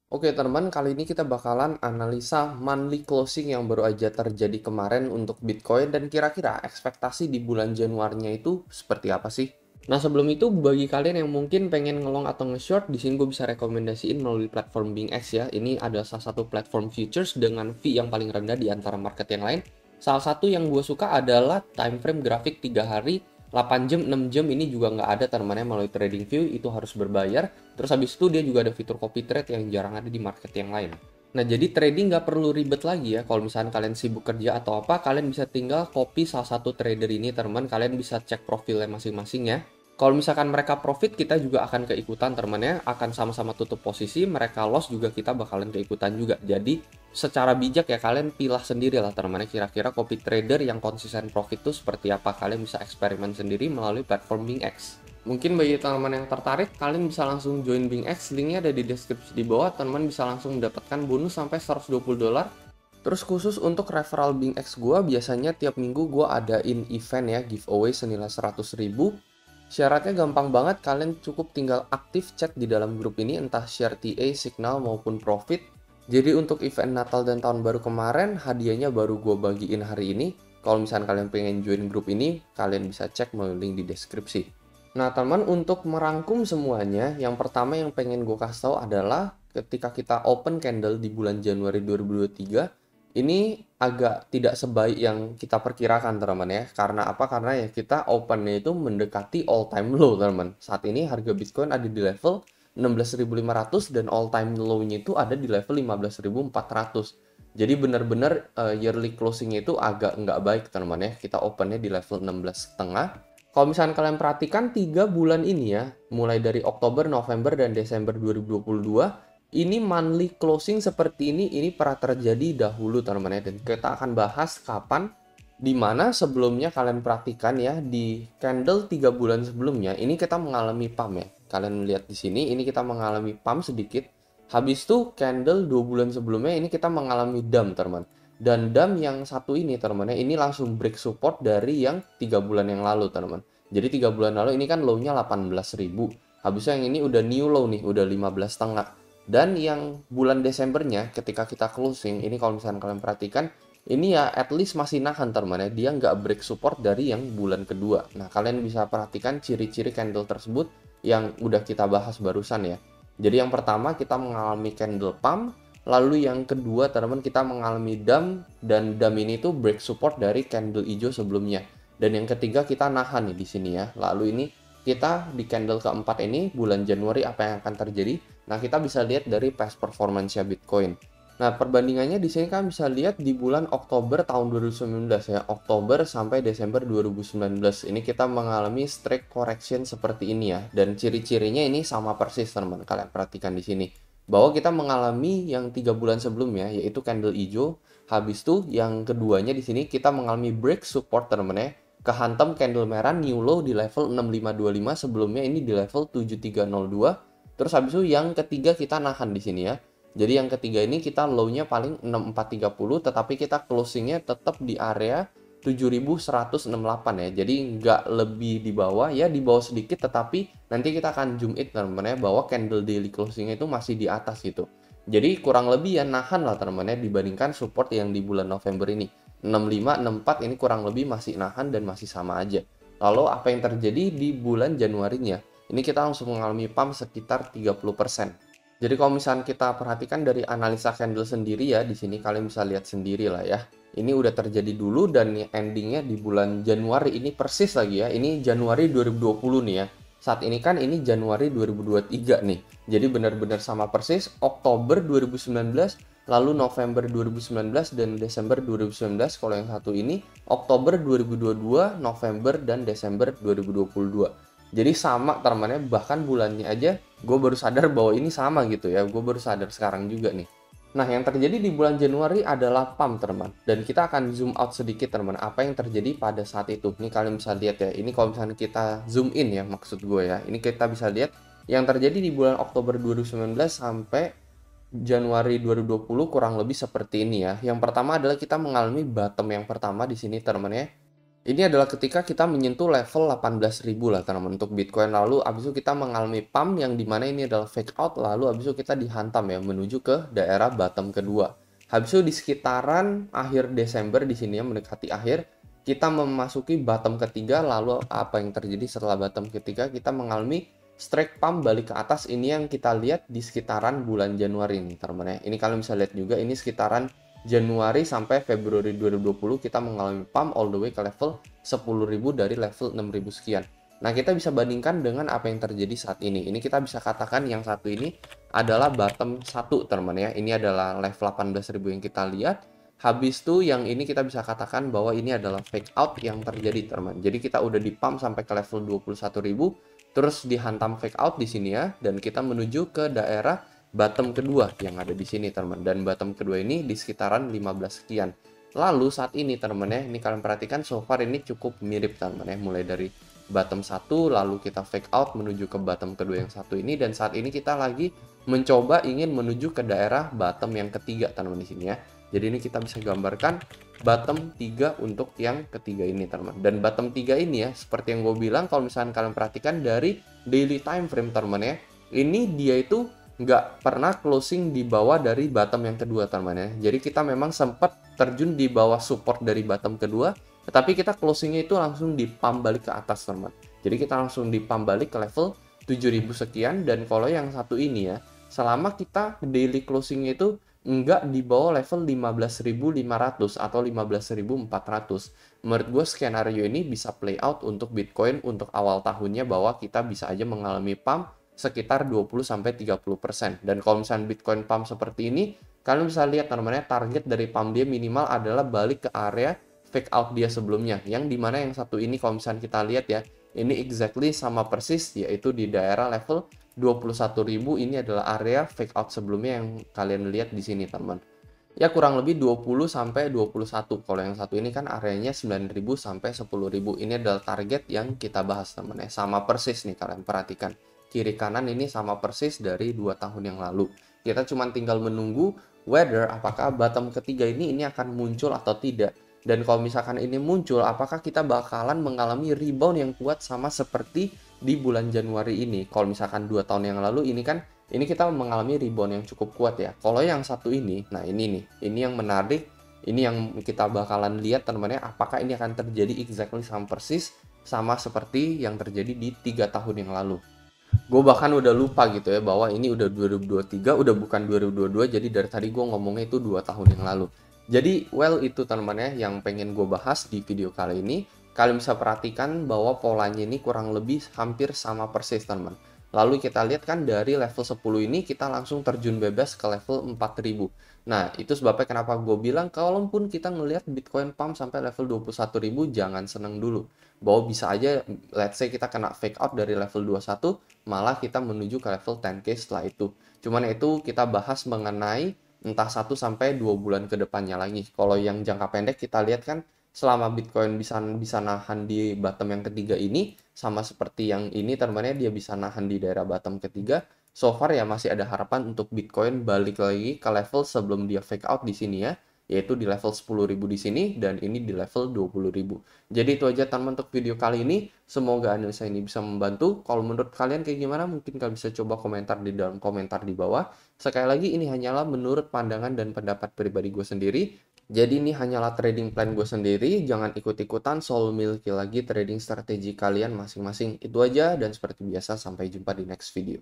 Oke teman, kali ini kita bakalan analisa monthly closing yang baru aja terjadi kemarin untuk Bitcoin dan kira-kira ekspektasi di bulan Januarinya itu seperti apa sih? Nah sebelum itu bagi kalian yang mungkin pengen ngelong atau nge-short, di sini gue bisa rekomendasiin melalui platform BingX ya. Ini adalah salah satu platform futures dengan fee yang paling rendah di antara market yang lain. Salah satu yang gue suka adalah time frame grafik 3 hari, 8 jam, 6 jam ini juga nggak ada temannya melalui TradingView, itu harus berbayar. Terus habis itu dia juga ada fitur copy trade yang jarang ada di market yang lain. Nah, jadi trading nggak perlu ribet lagi ya. Kalau misalnya kalian sibuk kerja atau apa, kalian bisa tinggal copy salah satu trader ini, teman. Kalian bisa cek profilnya masing-masing ya. Kalau misalkan mereka profit, kita juga akan keikutan teman-temannya, akan sama-sama tutup posisi, mereka loss juga kita bakalan keikutan juga. Jadi secara bijak ya kalian pilah sendiri lah teman-temannya, kira-kira copy trader yang konsisten profit itu seperti apa. Kalian bisa eksperimen sendiri melalui platform BingX. Mungkin bagi teman-teman yang tertarik, kalian bisa langsung join BingX, linknya ada di deskripsi di bawah, teman-teman bisa langsung mendapatkan bonus sampai $120. Terus khusus untuk referral BingX gue, biasanya tiap minggu gue adain event ya, giveaway senilai 100.000. Syaratnya gampang banget, kalian cukup tinggal aktif chat di dalam grup ini, entah share TA, signal, maupun profit. Jadi untuk event Natal dan Tahun Baru kemarin, hadiahnya baru gue bagiin hari ini. Kalau misalnya kalian pengen join grup ini, kalian bisa cek melalui link di deskripsi. Nah teman, untuk merangkum semuanya, yang pertama yang pengen gue kasih tahu adalah ketika kita open candle di bulan Januari 2023, ini agak tidak sebaik yang kita perkirakan teman ya. Karena apa? Karena ya kita opennya itu mendekati all time low teman. Saat ini harga Bitcoin ada di level 16.500 dan all time low-nya itu ada di level 15.400. Jadi benar-benar yearly closing-nya itu agak nggak baik teman ya. Kita opennya di level 16,5. Kalau misalnya kalian perhatikan 3 bulan ini ya, mulai dari Oktober, November, dan Desember 2022, ini monthly closing seperti ini pernah terjadi dahulu teman-teman ya, dan kita akan bahas kapan, di mana sebelumnya kalian perhatikan ya, di candle 3 bulan sebelumnya ini kita mengalami pump ya. Kalian lihat di sini ini kita mengalami pump sedikit. Habis itu candle 2 bulan sebelumnya ini kita mengalami dump teman. Dan dump yang satu ini teman ini langsung break support dari yang 3 bulan yang lalu teman. Jadi 3 bulan lalu ini kan low-nya 18.000. Habisnya yang ini udah new low nih, udah 15,5. Dan yang bulan Desembernya ketika kita closing, ini kalau misalnya kalian perhatikan, ini ya at least masih nahan teman ya, dia nggak break support dari yang bulan kedua. Nah kalian bisa perhatikan ciri-ciri candle tersebut yang udah kita bahas barusan ya. Jadi yang pertama kita mengalami candle pump, lalu yang kedua teman-teman kita mengalami dump, dan dump ini tuh break support dari candle hijau sebelumnya. Dan yang ketiga kita nahan nih di sini ya. Lalu ini kita di candle keempat ini bulan Januari apa yang akan terjadi? Nah, kita bisa lihat dari past performance-nya Bitcoin. Nah, perbandingannya di sini kan bisa lihat di bulan Oktober tahun 2019 ya, Oktober sampai Desember 2019. Ini kita mengalami strike correction seperti ini ya, dan ciri-cirinya ini sama persis teman-teman. Kalian perhatikan di sini bahwa kita mengalami yang 3 bulan sebelumnya yaitu candle hijau. Habis itu yang keduanya di sini kita mengalami break support teman-teman ya, kehantam candle merah new low di level 6525, sebelumnya ini di level 7302. Terus habis itu yang ketiga kita nahan di sini ya. Jadi yang ketiga ini kita low-nya paling 6430, tetapi kita closing-nya tetap di area 7168 ya. Jadi nggak lebih di bawah ya, di bawah sedikit, tetapi nanti kita akan zoom in teman-teman ya, bahwa candle daily closing-nya itu masih di atas gitu. Jadi kurang lebih ya nahan lah teman-teman ya, dibandingkan support yang di bulan November ini. 65, 64 ini kurang lebih masih nahan dan masih sama aja. Lalu apa yang terjadi di bulan Januarinya? Ini kita langsung mengalami pump sekitar 30%. Jadi kalau misalnya kita perhatikan dari analisa candle sendiri ya, di sini kalian bisa lihat sendiri lah ya. Ini udah terjadi dulu dan endingnya di bulan Januari ini persis lagi ya. Ini Januari 2020 nih ya. Saat ini kan ini Januari 2023 nih. Jadi benar-benar sama persis Oktober 2019, lalu November 2019 dan Desember 2019. Kalau yang satu ini Oktober 2022, November dan Desember 2022. Jadi sama temannya, bahkan bulannya aja gue baru sadar bahwa ini sama gitu ya. Gue baru sadar sekarang juga nih. Nah, yang terjadi di bulan Januari adalah pump teman. Dan kita akan zoom out sedikit teman. Apa yang terjadi pada saat itu? Ini kalian bisa lihat ya. Ini kalau misalnya kita zoom in ya, maksud gue ya. Ini kita bisa lihat yang terjadi di bulan Oktober 2019 sampai Januari 2020 kurang lebih seperti ini ya. Yang pertama adalah kita mengalami bottom yang pertama di sini teman ya. Ini adalah ketika kita menyentuh level 18.000 lah teman-teman untuk Bitcoin. Lalu abis itu kita mengalami pump yang dimana ini adalah fake out. Lalu abis itu kita dihantam ya menuju ke daerah bottom kedua. Habis itu di sekitaran akhir Desember di sini ya mendekati akhir, kita memasuki bottom ketiga. Lalu apa yang terjadi setelah bottom ketiga? Kita mengalami strike pump balik ke atas. Ini yang kita lihat di sekitaran bulan Januari ini teman-teman ya. Ini kalian bisa lihat juga ini sekitaran Januari sampai Februari 2020 kita mengalami pump all the way ke level 10.000 dari level 6.000 sekian. Nah, kita bisa bandingkan dengan apa yang terjadi saat ini. Ini kita bisa katakan yang satu ini adalah bottom 1, teman ya. Ini adalah level 18.000 yang kita lihat. Habis itu yang ini kita bisa katakan bahwa ini adalah fake out yang terjadi, teman. Jadi kita udah di pump sampai ke level 21.000, terus dihantam fake out di sini ya, dan kita menuju ke daerah bottom kedua yang ada di sini teman, dan bottom kedua ini di sekitaran 15 sekian. Lalu saat ini teman ya, ini kalian perhatikan so far ini cukup mirip teman ya, mulai dari bottom 1 lalu kita fake out menuju ke bottom kedua yang satu ini, dan saat ini kita lagi mencoba ingin menuju ke daerah bottom yang ketiga teman di sini ya. Jadi ini kita bisa gambarkan bottom 3 untuk yang ketiga ini teman. Dan bottom 3 ini ya, seperti yang gue bilang, kalau misalnya kalian perhatikan dari daily time frame teman ya, ini dia itu nggak pernah closing di bawah dari bottom yang kedua teman ya. Jadi kita memang sempat terjun di bawah support dari bottom kedua, tetapi kita closingnya itu langsung di pump balik ke atas teman. Jadi kita langsung di pump balik ke level 7.000 sekian. Dan kalau yang satu ini ya, selama kita daily closingnya itu nggak di bawah level 15.500 atau 15.400, menurut gue skenario ini bisa play out untuk Bitcoin untuk awal tahunnya, bahwa kita bisa aja mengalami pump sekitar 20-30%. Dan kalau misalnya Bitcoin pump seperti ini, kalian bisa lihat namanya target dari pump dia minimal adalah balik ke area fake out dia sebelumnya, yang dimana yang satu ini kalau misalnya kita lihat ya, ini exactly sama persis, yaitu di daerah level 21.000. Ini adalah area fake out sebelumnya yang kalian lihat di sini teman. Ya kurang lebih 20 sampai 21. Kalau yang satu ini kan areanya 9.000 sampai 10.000. Ini adalah target yang kita bahas teman ya. Sama persis nih kalian perhatikan. Kiri kanan ini sama persis dari 2 tahun yang lalu. Kita cuma tinggal menunggu whether apakah bottom ketiga ini akan muncul atau tidak. Dan kalau misalkan ini muncul, apakah kita bakalan mengalami rebound yang kuat sama seperti di bulan Januari ini. Kalau misalkan 2 tahun yang lalu ini kan, ini kita mengalami rebound yang cukup kuat ya. Kalau yang satu ini, nah ini nih, ini yang menarik, ini yang kita bakalan lihat teman-teman, apakah ini akan terjadi exactly sama persis sama seperti yang terjadi di 3 tahun yang lalu. Gue bahkan udah lupa gitu ya, bahwa ini udah 2023, udah bukan 2022, jadi dari tadi gue ngomongnya itu 2 tahun yang lalu. Jadi, well itu teman-teman ya, yang pengen gue bahas di video kali ini. Kalian bisa perhatikan bahwa polanya ini kurang lebih hampir sama persis teman-teman. Lalu kita lihat kan dari level 10 ini kita langsung terjun bebas ke level 4.000. Nah, itu sebabnya kenapa gue bilang kalaupun kita ngelihat Bitcoin pump sampai level 21.000, jangan seneng dulu. Bahwa bisa aja, let's say kita kena fake out dari level 21, malah kita menuju ke level 10k setelah itu. Cuman itu kita bahas mengenai entah 1 sampai 2 bulan ke depannya lagi. Kalau yang jangka pendek kita lihat kan, selama Bitcoin bisa nahan di bottom yang ketiga ini, sama seperti yang ini teman-teman, dia bisa nahan di daerah bottom ketiga. So far ya masih ada harapan untuk Bitcoin balik lagi ke level sebelum dia fake out di sini ya, yaitu di level 10.000 di sini, dan ini di level 20.000. Jadi itu aja teman untuk video kali ini. Semoga analisa ini bisa membantu. Kalau menurut kalian kayak gimana, mungkin kalian bisa coba komentar di dalam komentar di bawah. Sekali lagi, ini hanyalah menurut pandangan dan pendapat pribadi gue sendiri. Jadi ini hanyalah trading plan gue sendiri, jangan ikut-ikutan soal miliki lagi trading strategi kalian masing-masing. Itu aja, dan seperti biasa sampai jumpa di next video.